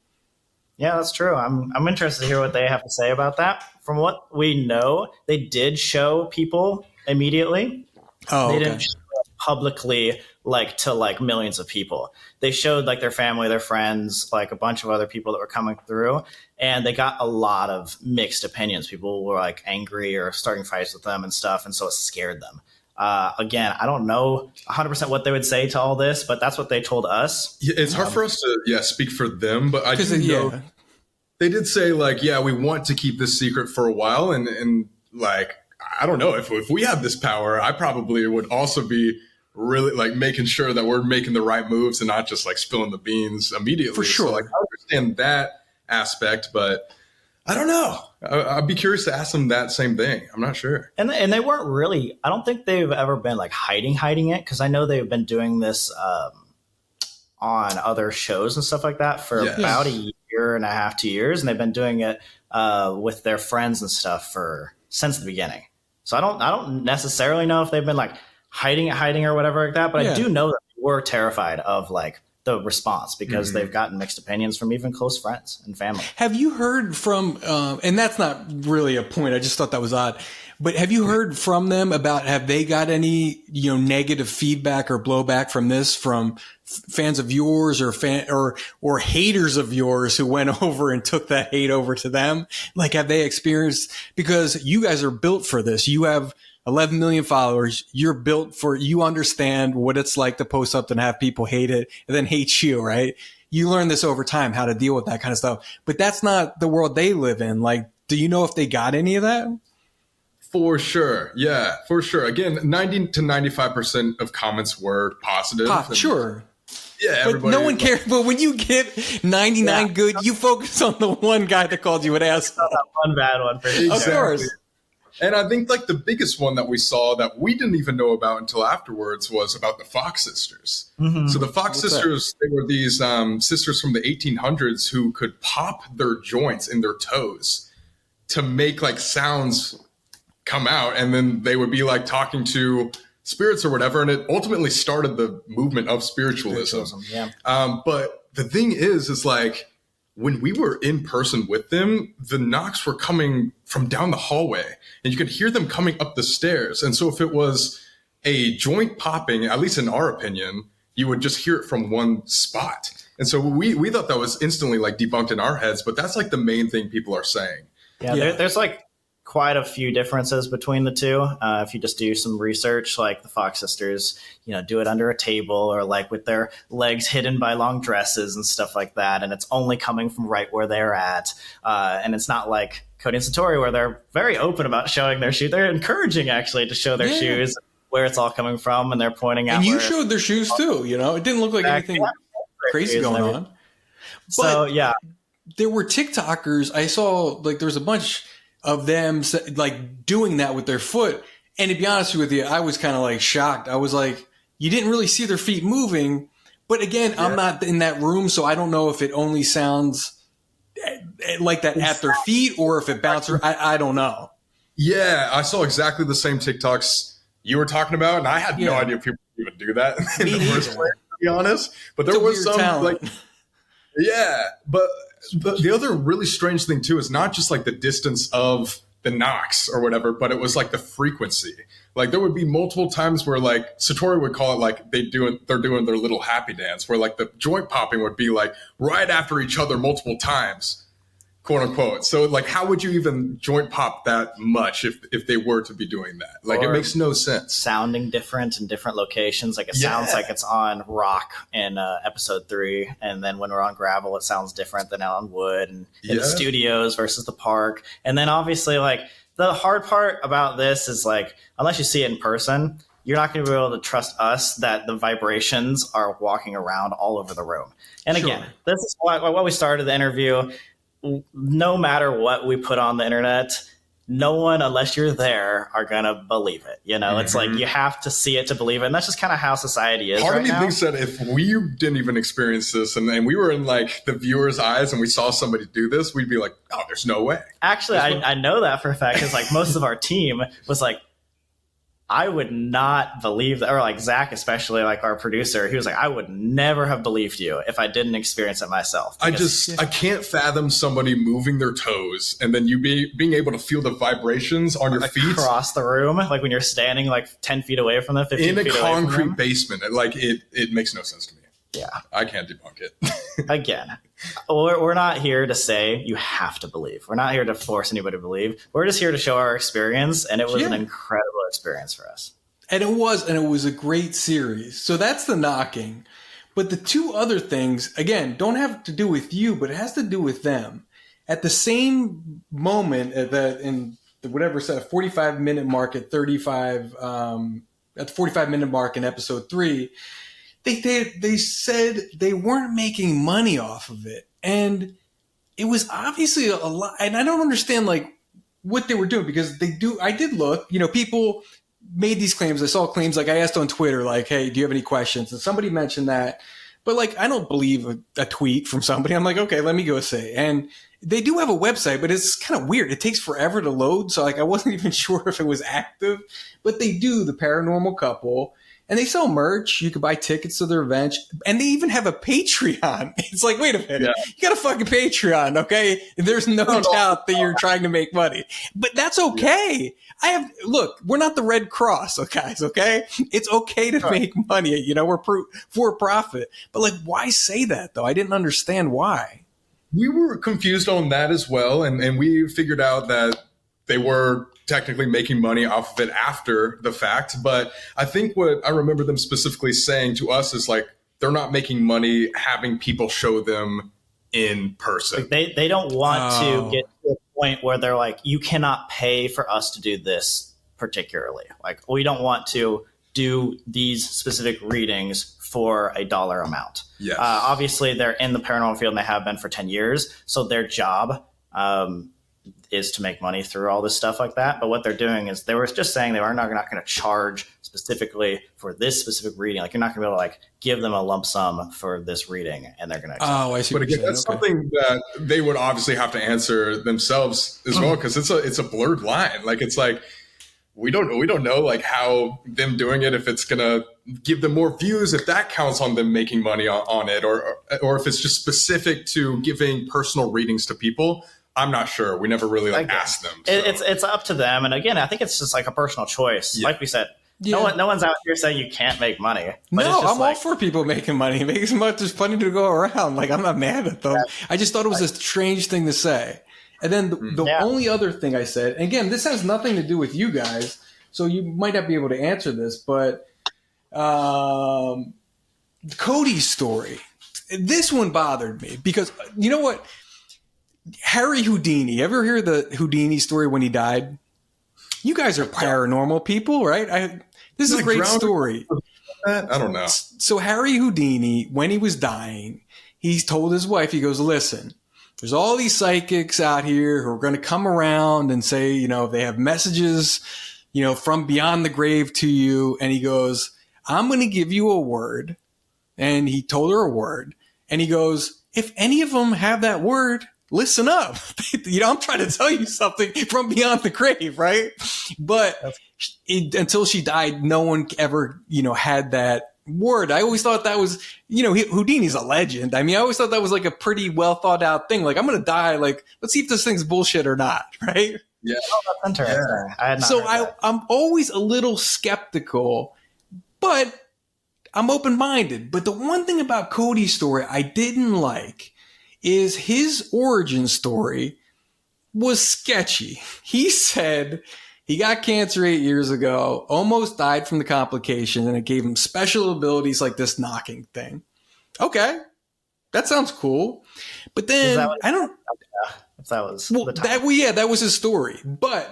[SPEAKER 1] Yeah, that's true. I'm interested to hear what they have to say about that. From what we know, they did show people immediately.
[SPEAKER 2] Oh,
[SPEAKER 1] they
[SPEAKER 2] okay.
[SPEAKER 1] didn't show it publicly to millions of people. They showed their family, their friends, a bunch of other people that were coming through, and they got a lot of mixed opinions. People were angry or starting fights with them and stuff, and so it scared them. Again, I don't know 100% what they would say to all this, but that's what they told us.
[SPEAKER 3] Yeah, it's hard for us to speak for them, but I do know they did say we want to keep this secret for a while, and I don't know if we had this power, I probably would also be really making sure that we're making the right moves and not just spilling the beans immediately.
[SPEAKER 2] For sure,
[SPEAKER 3] so, I understand that aspect, but I don't know. I'd be curious to ask them that same thing. I'm not sure.
[SPEAKER 1] And they weren't really, I don't think they've ever been hiding it, because I know they've been doing this on other shows and stuff like that for about a year and a half, 2 years. And they've been doing it with their friends and stuff since the beginning. So I don't necessarily know if they've been hiding or whatever like that, but I do know that they were terrified of the response, because they've gotten mixed opinions from even close friends and family.
[SPEAKER 2] Have you heard from, and that's not really a point, I just thought that was odd, but have you heard from them about, have they got any, negative feedback or blowback from this, from fans of yours or haters of yours who went over and took that hate over to them? Have they experienced, because you guys are built for this. You have 11 million followers. You're built for, you understand what it's like to post something and have people hate it and then hate you, right? You learn this over time, how to deal with that kind of stuff. But that's not the world they live in. Do you know if they got any of that?
[SPEAKER 3] For sure. Yeah, for sure. Again, 90 to 95% of comments were positive.
[SPEAKER 2] Sure.
[SPEAKER 3] Yeah,
[SPEAKER 2] but no one cares. But when you get 99 good, you focus on the one guy that called you an asshole.
[SPEAKER 1] That one bad one for sure.
[SPEAKER 2] Of course.
[SPEAKER 3] And I think the biggest one that we saw that we didn't even know about until afterwards was about the Fox sisters. Mm-hmm. So the Fox sisters, they were these sisters from the 1800s who could pop their joints in their toes to make sounds come out. And then they would be talking to spirits or whatever. And it ultimately started the movement of spiritualism. But the thing is when we were in person with them, the knocks were coming from down the hallway and you could hear them coming up the stairs. And so if it was a joint popping, at least in our opinion, you would just hear it from one spot. And so we thought that was instantly debunked in our heads, but that's the main thing people are saying.
[SPEAKER 1] Yeah. There's quite a few differences between the two. If you just do some research, the Fox sisters, do it under a table or with their legs hidden by long dresses and stuff like that. And it's only coming from right where they're at. And it's not like Cody and Satori where they're very open about showing their shoes. They're encouraging actually to show their shoes, where it's all coming from. And they're pointing out.
[SPEAKER 2] And you showed their shoes too, It didn't look like anything crazy going on.
[SPEAKER 1] So,
[SPEAKER 2] but there were TikTokers. I saw there was a bunch of them doing that with their foot. And to be honest with you, I was kind of shocked. I was you didn't really see their feet moving. But again, I'm not in that room, so I don't know if it only sounds like that at their feet, or if it bounced. I don't know.
[SPEAKER 3] Yeah, I saw exactly the same TikToks you were talking about, and I had no idea people would even do that in the first place, to be honest. But there was some talent. But the other really strange thing too is not just like the distance of the knocks or whatever, but it was like the frequency. Like there would be multiple times where like Satori would call it like they're doing their little happy dance, where like the joint popping would be like right after each other multiple times, quote unquote. So like how would you even joint pop that much if they were to be doing that? Like or it makes no sense.
[SPEAKER 1] Sounding different in different locations. Like it sounds like it's on rock in episode 3, and then when we're on gravel it sounds different than on wood, and in the studios versus the park. And then obviously like the hard part about this is like unless you see it in person, you're not going to be able to trust us that the vibrations are walking around all over the room. And again, this is what we started the interview. No matter what we put on the internet, no one, unless you're there, are going to believe it. You know, it's like you have to see it to believe it. And that's just kind of how society is.
[SPEAKER 3] Part of me thinks that if we didn't even experience this and we were in like the viewer's eyes and we saw somebody do this, we'd be like, oh, there's no way.
[SPEAKER 1] Actually, I know that for a fact because like most of our team was like, I would not believe that, or like Zach, especially like our producer, he was like, I would never have believed you if I didn't experience it myself.
[SPEAKER 3] I can't fathom somebody moving their toes and then you being able to feel the vibrations on your feet
[SPEAKER 1] across the room, like when you're standing like 10 feet away from them, 15
[SPEAKER 3] in
[SPEAKER 1] feet
[SPEAKER 3] a concrete basement. Like it makes no sense to me.
[SPEAKER 1] Yeah,
[SPEAKER 3] I can't debunk it.
[SPEAKER 1] Again, we're not here to say you have to believe. We're not here to force anybody to believe. We're just here to show our experience, and it was an incredible experience for us.
[SPEAKER 2] And it was a great series. So that's the knocking. But the two other things, again, don't have to do with you, but it has to do with them. At the same moment, in the 45-minute mark at 35, at the 45-minute mark in episode 3. They said they weren't making money off of it. And it was obviously a lot. And I don't understand like what they were doing because I did look, people made these claims. I saw claims like I asked on Twitter, like, hey, do you have any questions? And somebody mentioned that. But like, I don't believe a tweet from somebody. I'm like, okay, let me go say. And they do have a website, but it's kind of weird. It takes forever to load. So like, I wasn't even sure if it was active, but they do, the Paranormal Couple. And they sell merch. You can buy tickets to their event. And they even have a Patreon. It's like, wait a minute. Yeah. You got a fucking Patreon, okay? There's no doubt that you're trying to make money. But that's okay. Look, we're not the Red Cross, guys, okay? It's okay to make money. We're for profit. But like, why say that, though? I didn't understand why.
[SPEAKER 3] We were confused on that as well. And we figured out that they were technically making money off of it after the fact. But I think what I remember them specifically saying to us is like, they're not making money having people show them in person.
[SPEAKER 1] Like they don't want to get to a point where they're like, you cannot pay for us to do this particularly. Like, we don't want to do these specific readings for a dollar amount.
[SPEAKER 3] Yes.
[SPEAKER 1] Obviously, they're in the paranormal field and they have been for 10 years. So their job is to make money through all this stuff like that. But what they're doing is they were just saying they are not going to charge specifically for this specific reading. Like, you're not going to be able to like give them a lump sum for this reading and they're going to.
[SPEAKER 2] Oh, I see.
[SPEAKER 3] But again, that's something that they would obviously have to answer themselves as well, because it's a blurred line. Like, it's like, we don't know like how them doing it, if it's going to give them more views, if that counts on them making money on it, or if it's just specific to giving personal readings to people. I'm not sure. We never really asked them. So.
[SPEAKER 1] It's up to them. And again, I think it's just like a personal choice. Yeah. Like we said, no one's out here saying you can't make money.
[SPEAKER 2] No, I'm all for people making money. Make as much. There's plenty to go around. Like, I'm not mad at them. I just thought it was a strange thing to say. And then the only other thing I said, and again, this has nothing to do with you guys, so you might not be able to answer this, but Cody's story, this one bothered me because you know what? Harry Houdini. Ever hear the Houdini story when he died? You guys are paranormal people, right? This is a great story.
[SPEAKER 3] I don't know.
[SPEAKER 2] So Harry Houdini, when he was dying, he told his wife, he goes, listen, there's all these psychics out here who are going to come around and say, they have messages, from beyond the grave to you. And he goes, I'm going to give you a word. And he told her a word. And he goes, if any of them have that word, listen up. I'm trying to tell you something from beyond the grave, right? But until she died, no one ever, had that word. I always thought that was, Houdini's a legend. I mean, I always thought that was like a pretty well thought out thing. Like, I'm going to die. Like, let's see if this thing's bullshit or not, right?
[SPEAKER 3] Yeah.
[SPEAKER 1] Oh, that's interesting. Yeah. I had not heard that.
[SPEAKER 2] I'm always a little skeptical, but I'm open-minded. But the one thing about Cody's story I didn't like is his origin story was sketchy. He said he got cancer 8 years ago, almost died from the complication, and it gave him special abilities like this knocking thing. Okay, that sounds cool. But then I don't.
[SPEAKER 1] If that was
[SPEAKER 2] that was his story. But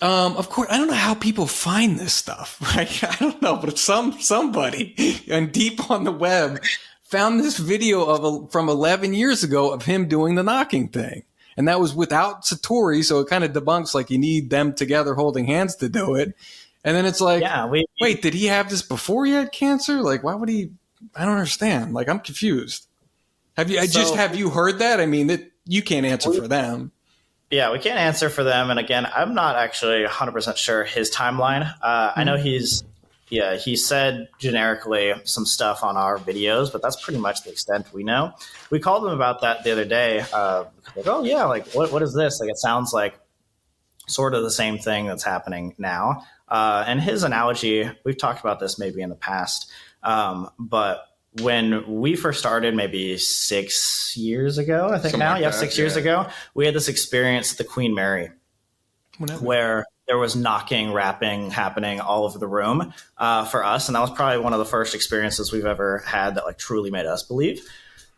[SPEAKER 2] of course, I don't know how people find this stuff. Right? I don't know, but somebody and deep on the web found this video from 11 years ago of him doing the knocking thing. And that was without Satori, so it kind of debunks like you need them together holding hands to do it. And then it's like, wait, did he have this before he had cancer? Like, why would he? I don't understand. Like, I'm confused. Have you heard that? I mean, you can't answer for them.
[SPEAKER 1] Yeah, we can't answer for them. And again, I'm not actually 100% sure his timeline. I know he said generically some stuff on our videos, but that's pretty much the extent we know. We called him about that the other day. Like, oh yeah, like what is this? Like, it sounds like sort of the same thing that's happening now. And his analogy, we've talked about this maybe in the past, but when we first started, maybe 6 years ago, I think now, 6 years ago, we had this experience at the Queen Mary, where there was knocking, rapping happening all over the room for us. And that was probably one of the first experiences we've ever had that like truly made us believe.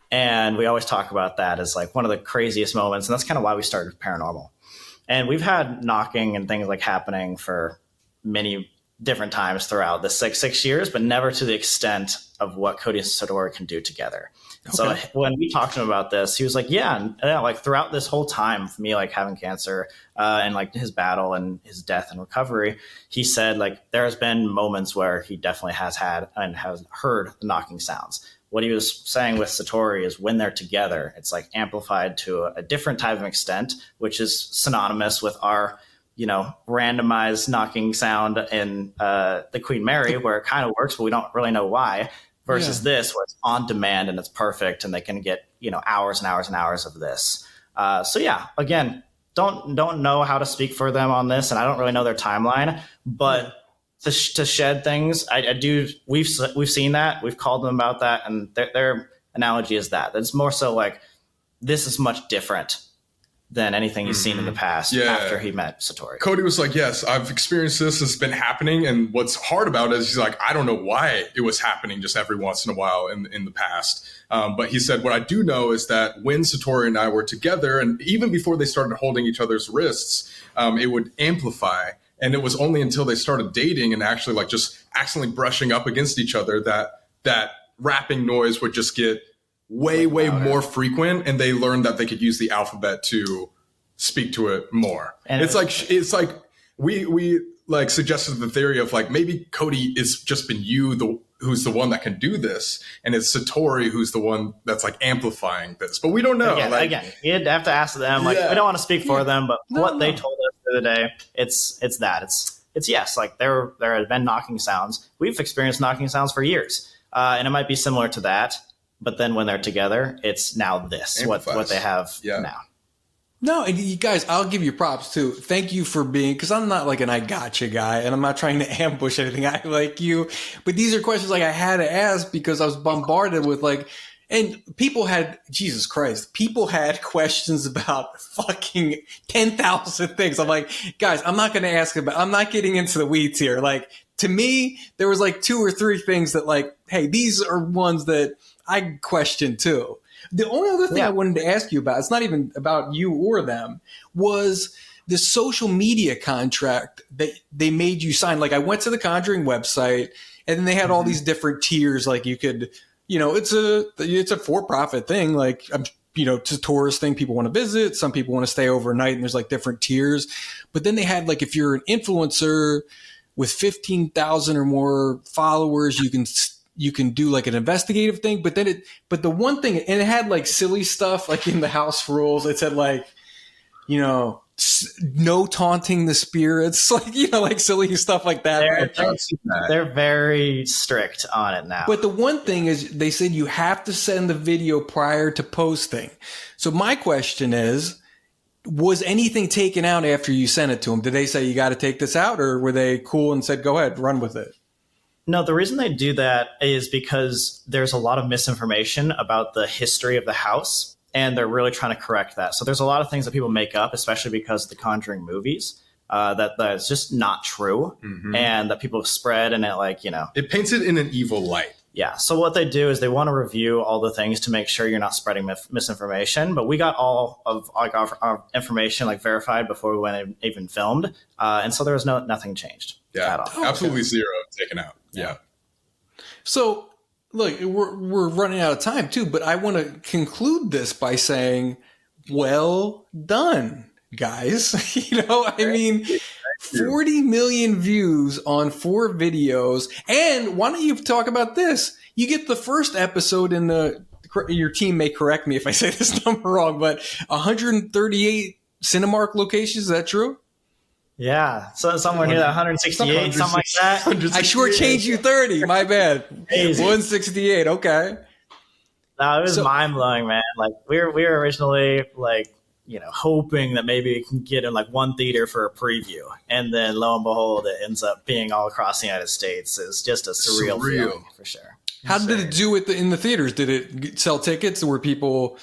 [SPEAKER 1] And we always talk about that as like one of the craziest moments. And that's kind of why we started paranormal. And we've had knocking and things like happening for many different times throughout the six years, but never to the extent of what Cody and Satori can do together. Okay. So when we talked to him about this, he was like, yeah, like throughout this whole time for me, like having cancer and like his battle and his death and recovery, he said like there has been moments where he definitely has had and has heard the knocking sounds. What he was saying with Satori is when they're together, it's like amplified to a different type of extent, which is synonymous with our randomized knocking sound in the Queen Mary, where it kind of works, but we don't really know why, versus this, where it's on demand and it's perfect and they can get, hours and hours and hours of this. So yeah, again, don't know how to speak for them on this. And I don't really know their timeline, but to shed things, I do. We've seen that. We've called them about that. And their analogy is that it's more so like, this is much different than anything he's seen in the past after he met Satori.
[SPEAKER 3] Cody was like, yes, I've experienced this. It's been happening. And what's hard about it is he's like, I don't know why it was happening just every once in a while in the past. But he said, what I do know is that when Satori and I were together, and even before they started holding each other's wrists, it would amplify. And it was only until they started dating and actually like just accidentally brushing up against each other that rapping noise would just get way more frequent, and they learned that they could use the alphabet to speak to it more. And it's like we like suggested the theory of like maybe Cody is just been who's the one that can do this, and it's Satori who's the one that's like amplifying this, but we don't know.
[SPEAKER 1] Again, you'd have to ask them. Like, we don't want to speak for them, but they told us the other day, it's yes, like there have been knocking sounds. We've experienced knocking sounds for years, and it might be similar to that. But then when they're together, it's now this, what they have now.
[SPEAKER 2] No, and you guys, I'll give you props too. Thank you for being, because I'm not like an I gotcha guy, and I'm not trying to ambush anything. I like you. But these are questions like I had to ask because I was bombarded with like, and people had questions about fucking 10,000 things. I'm like, guys, I'm not getting into the weeds here. Like, to me, there was like 2 or 3 things that like, hey, these are ones that I question too. The only other thing I wanted to ask you about, it's not even about you or them, was the social media contract that they made you sign. Like, I went to the Conjuring website, and then they had all these different tiers. Like, you could, it's a for-profit thing. Like, it's a tourist thing. People want to visit. Some people want to stay overnight, and there's like different tiers. But then they had like, if you're an influencer with 15,000 or more followers, you can you can do like an investigative thing, but the one thing, and it had like silly stuff like in the house rules. It said like, you know, no taunting the spirits, like, you know, like silly stuff like that.
[SPEAKER 1] They're very strict on it now.
[SPEAKER 2] But the one thing is they said you have to send the video prior to posting. So my question is, was anything taken out after you sent it to them? Did they say you got to take this out, or were they cool and said, go ahead, run with it?
[SPEAKER 1] No, the reason they do that is because there's a lot of misinformation about the history of the house, and they're really trying to correct that. So there's a lot of things that people make up, especially because of the Conjuring movies, that's just not true, and that people spread, and it, like, you know,
[SPEAKER 3] it paints it in an evil light.
[SPEAKER 1] Yeah. So what they do is they want to review all the things to make sure you're not spreading misinformation. But we got all of like our information like verified before we went and even filmed, and so there was nothing changed.
[SPEAKER 3] Yeah,
[SPEAKER 1] at all.
[SPEAKER 3] Absolutely zero taken out. Yeah.
[SPEAKER 2] So look, we're running out of time too, but I want to conclude this by saying, well done, guys. You know, I mean, 40 million views on 4 videos. And why don't you talk about this? You get the first episode in your team may correct me if I say this number wrong, but 138 Cinemark locations. Is that true?
[SPEAKER 1] Yeah. So somewhere near that 168, something like that.
[SPEAKER 2] I shortchanged you 30. My bad.
[SPEAKER 1] Crazy.
[SPEAKER 2] 168. Okay.
[SPEAKER 1] No, it was mind blowing, man. Like we were originally like, you know, hoping that maybe we can get in like one theater for a preview, and then lo and behold, it ends up being all across the United States. It's just a surreal feeling for sure.
[SPEAKER 2] How did it do in the theaters? Did it sell tickets? Were people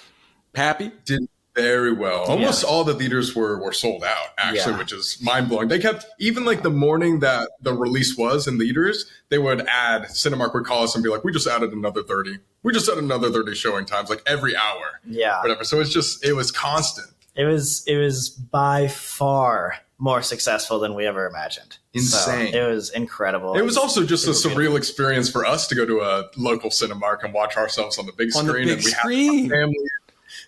[SPEAKER 2] happy?
[SPEAKER 3] Did very well. Almost all the theaters were sold out, actually, which is mind blowing. They kept, even like the morning that the release was in theaters, they would add, Cinemark would call us and be like, we just added another 30. We just added another 30 showing times, like every hour.
[SPEAKER 1] Yeah.
[SPEAKER 3] Whatever. So it was constant.
[SPEAKER 1] It was by far more successful than we ever imagined.
[SPEAKER 3] Insane.
[SPEAKER 1] So it was incredible.
[SPEAKER 3] It was also just a surreal experience for us to go to a local Cinemark and watch ourselves on the big screen.
[SPEAKER 2] On the big
[SPEAKER 3] and we
[SPEAKER 2] screen.
[SPEAKER 3] Had our family.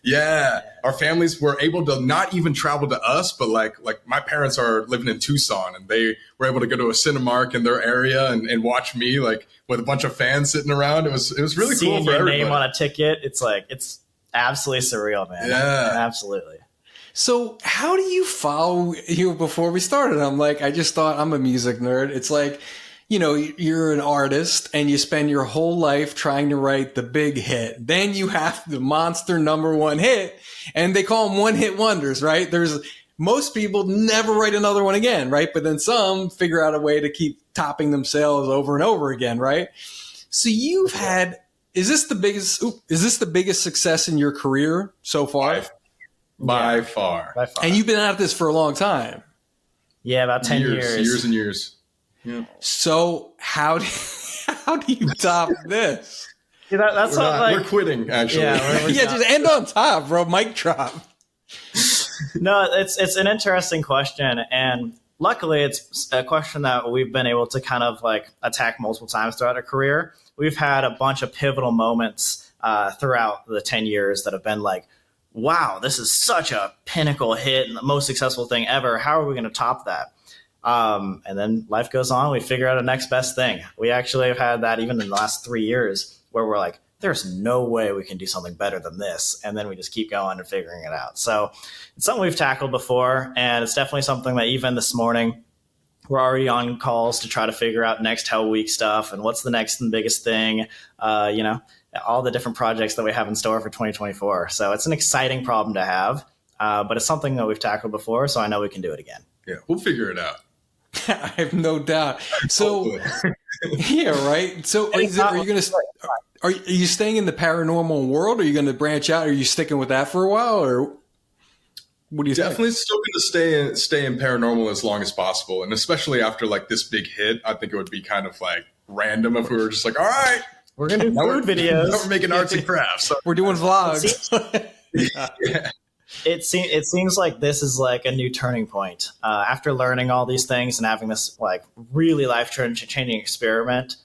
[SPEAKER 3] Yeah. Our families were able to not even travel to us, but like my parents are living in Tucson, and they were able to go to a Cinemark in their area and watch me, like, with a bunch of fans sitting around. It was really
[SPEAKER 1] Seeing
[SPEAKER 3] cool for
[SPEAKER 1] your
[SPEAKER 3] everybody.
[SPEAKER 1] name on a ticket, it's absolutely surreal, man.
[SPEAKER 3] Yeah.
[SPEAKER 1] Absolutely.
[SPEAKER 2] So how do you follow you? Before we started, I'm like, I just thought, I'm a music nerd. It's like, you know, you're an artist and you spend your whole life trying to write the big hit. Then you have the monster #1 hit, and they call them one-hit wonders, right? Most people never write another one again, right? But then some figure out a way to keep topping themselves over and over again, right? So you've had, is this the biggest success in your career so far?
[SPEAKER 3] By far.
[SPEAKER 2] And you've been at this for a long time.
[SPEAKER 1] Yeah, about 10 years.
[SPEAKER 3] Years and years. Yeah.
[SPEAKER 2] So how do you top this?
[SPEAKER 1] Yeah, that's
[SPEAKER 3] we're quitting, actually.
[SPEAKER 1] Yeah,
[SPEAKER 2] Yeah, just end on top, bro. Mic drop.
[SPEAKER 1] No, it's an interesting question, and luckily it's a question that we've been able to kind of like attack multiple times throughout our career. We've had a bunch of pivotal moments throughout the 10 years that have been like, wow, this is such a pinnacle hit and the most successful thing ever. How are we going to top that? And then life goes on. We figure out a next best thing. We actually have had that even in the last 3 years where we're like, there's no way we can do something better than this. And then we just keep going and figuring it out. So it's something we've tackled before. And it's definitely something that even this morning, we're already on calls to try to figure out next Hell Week stuff and what's the next and biggest thing, you know, all the different projects that we have in store for 2024. So it's an exciting problem to have, but it's something that we've tackled before, so I know we can do it again.
[SPEAKER 3] Yeah, we'll figure it out.
[SPEAKER 2] I have no doubt. So, yeah, right. So are you staying in the paranormal world? Or are you going to branch out? Are you sticking with that for a while, or what do you
[SPEAKER 3] Definitely still going to stay in paranormal as long as possible. And especially after like this big hit, I think it would be kind of like random if we were just like, all right,
[SPEAKER 1] we're going to do food videos.
[SPEAKER 3] Now we're making arts and crafts. So.
[SPEAKER 2] We're doing vlogs.
[SPEAKER 3] Yeah.
[SPEAKER 1] It seems like this is like a new turning point. After learning all these things and having this like really life-changing experience,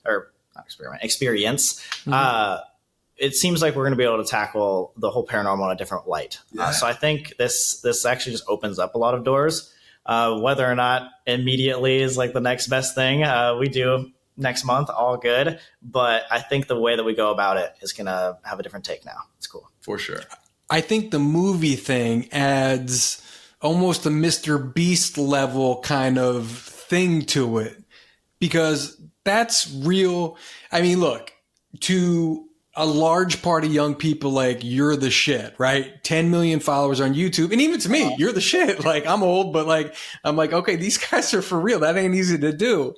[SPEAKER 1] it seems like we're going to be able to tackle the whole paranormal in a different light.
[SPEAKER 3] Yeah.
[SPEAKER 1] So I think this actually just opens up a lot of doors. Whether or not immediately is like the next best thing, we do next month, all good. But I think the way that we go about it is going to have a different take now. It's cool.
[SPEAKER 3] For sure.
[SPEAKER 2] I think the movie thing adds almost a Mr. Beast level kind of thing to it, because that's real. I mean, look, to a large part of young people, like, you're the shit, right? 10 million followers on YouTube. And even to me, you're the shit. Like, I'm old, but like, I'm like, okay, these guys are for real. That ain't easy to do.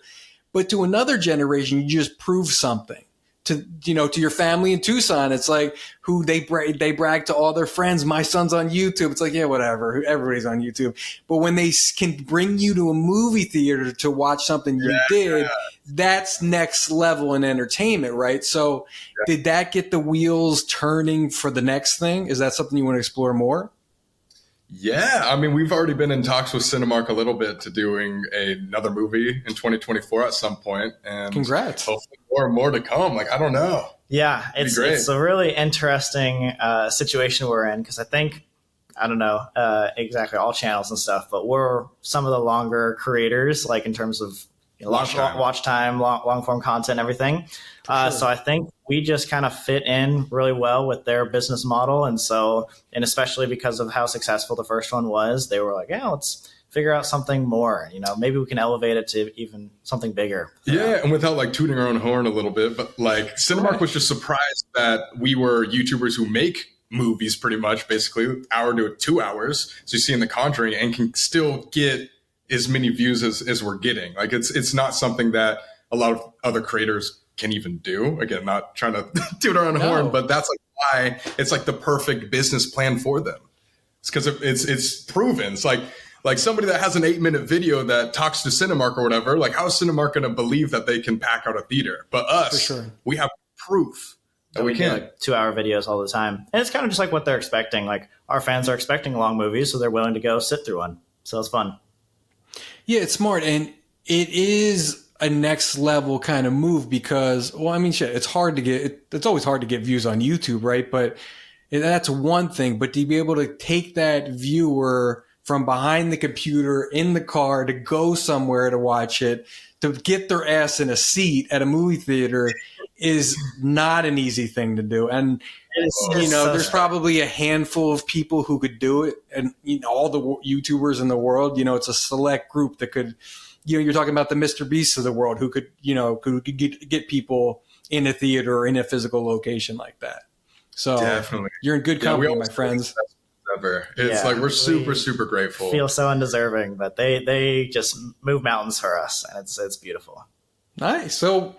[SPEAKER 2] But to another generation, you just prove something. To, you know, to your family in Tucson, it's like, who they brag to all their friends, my son's on YouTube. It's like, yeah, whatever. Everybody's on YouTube. But when they can bring you to a movie theater to watch something you did, that's next level in entertainment, right? So did that get the wheels turning for the next thing? Is that something you want to explore more?
[SPEAKER 3] Yeah, I mean, we've already been in talks with Cinemark a little bit to doing another movie in 2024 at some point, and
[SPEAKER 2] congrats.
[SPEAKER 3] Hopefully more to come. Like, I don't know.
[SPEAKER 1] Yeah, it's a really interesting situation we're in, because I think, I don't know exactly all channels and stuff, but we're some of the longer creators, like in terms of watch time, long form content, everything. Sure. So I think we just kind of fit in really well with their business model. And especially because of how successful the first one was, they were like, yeah, let's figure out something more. You know, maybe we can elevate it to even something bigger.
[SPEAKER 3] Yeah, and without like tooting our own horn a little bit, but like Cinemark was just surprised that we were YouTubers who make movies pretty much, basically hour to 2 hours. So you see in The Conjuring, and can still get as many views as we're getting. Like, it's not something that a lot of other creators can even do. Again, not trying to toot our own horn, but that's like why it's like the perfect business plan for them. It's because it's proven. It's like somebody that has an 8-minute video that talks to Cinemark or whatever, like, how is Cinemark going to believe that they can pack out a theater? But us, we have proof that we can.
[SPEAKER 1] Like 2-hour videos all the time. And it's kind of just like what they're expecting. Like, our fans are expecting long movies, so they're willing to go sit through one. So it's fun.
[SPEAKER 2] Yeah, it's smart. And it is a next level kind of move because, well, I mean, shit, it's hard to get, it's always hard to get views on YouTube, right? But that's one thing. But to be able to take that viewer from behind the computer in the car to go somewhere to watch it, to get their ass in a seat at a movie theater is not an easy thing to do. And, there's probably a handful of people who could do it. And, all the YouTubers in the world, it's a select group that could, you're talking about the Mr. Beasts of the world who could, could get people in a theater or in a physical location like that. So
[SPEAKER 3] definitely,
[SPEAKER 2] you're in good company, my friends.
[SPEAKER 3] It's like we're super grateful.
[SPEAKER 1] Feel so undeserving, but they just move mountains for us, and it's beautiful.
[SPEAKER 2] Nice. So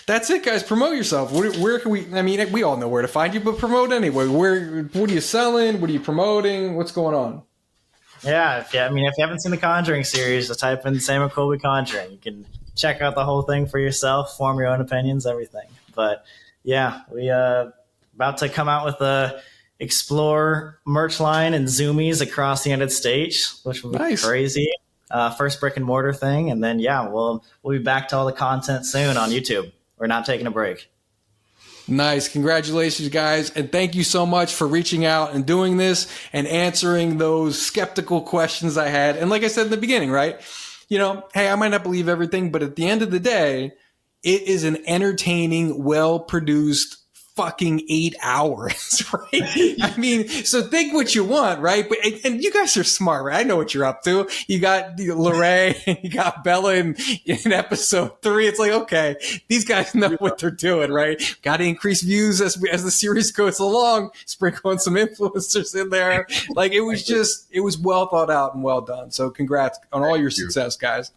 [SPEAKER 2] that's it, guys. Promote yourself. Where can we? I mean, we all know where to find you, but promote anyway. What are you selling? What are you promoting? What's going on?
[SPEAKER 1] Yeah, if you haven't seen the Conjuring series, just type in Sam and Colby Conjuring. You can check out the whole thing for yourself, form your own opinions, everything. But yeah, we about to come out with a Explore merch line and Zoomies across the United States, which will be crazy. First brick and mortar thing, and then we'll be back to all the content soon on YouTube. We're not taking a break.
[SPEAKER 2] Nice. Congratulations, guys. And thank you so much for reaching out and doing this and answering those skeptical questions I had. And like I said in the beginning, right? Hey, I might not believe everything, but at the end of the day, it is an entertaining, well-produced fucking 8 hours, right? I mean, so think what you want, right? But and you guys are smart, right? I know what you're up to. You got Lorraine, you got Bella in episode 3. It's like, okay, these guys know what they're doing, right? Got to increase views as the series goes along, sprinkle in some influencers in there. Like, it was well thought out and well done. So congrats on all your success, guys.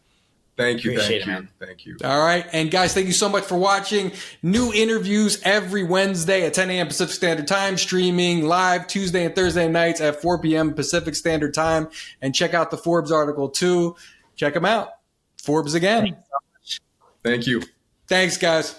[SPEAKER 3] Thank you.
[SPEAKER 2] Thank you. All right. And guys, thank you so much for watching. New interviews every Wednesday at 10 a.m. Pacific Standard Time, streaming live Tuesday and Thursday nights at 4 p.m. Pacific Standard Time. And check out the Forbes article too. Check them out. Forbes again.
[SPEAKER 3] Thank you.
[SPEAKER 2] Thanks, guys.